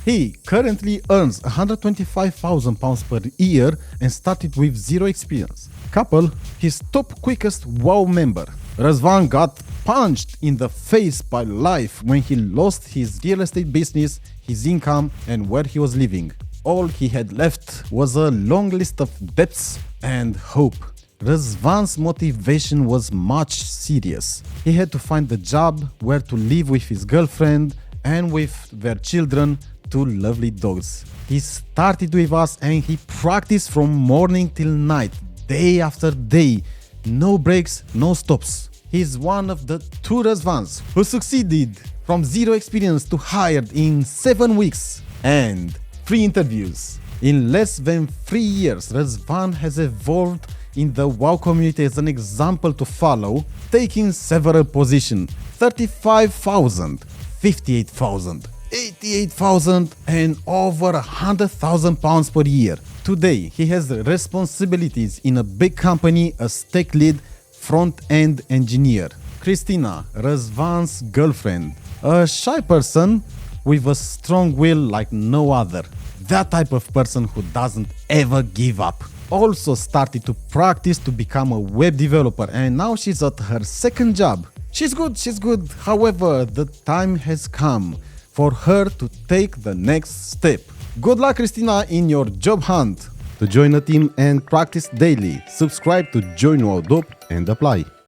He currently earns £125,000 per year and started with zero experience. Couple, his top quickest WoW member. Răzvan got punched in the face by life when he lost his real estate business, his income, and where he was living. All he had left was a long list of debts and hope. Răzvan's motivation was much serious. He had to find a job where to live with his girlfriend and with their children, two lovely dogs. He started with us and he practiced from morning till night, day after day. No breaks, no stops. He's one of the two Răzvans who succeeded from zero experience to hired in 7 weeks and 3 interviews. In less than 3 years, Răzvan has evolved in the WoW community as an example to follow, taking several positions: 35,000, 58,000, 88,000 and over £100,000 per year. Today, he has responsibilities in a big company as tech lead, front-end engineer. Cristina, Răzvan's girlfriend, a shy person with a strong will like no other. That type of person who doesn't ever give up. Also started to practice to become a web developer and now she's at her second job. She's good. However, the time has come for her to take the next step. Good luck, Cristina, in your job hunt. To join a team and practice daily, subscribe to Join WoW Dope and apply.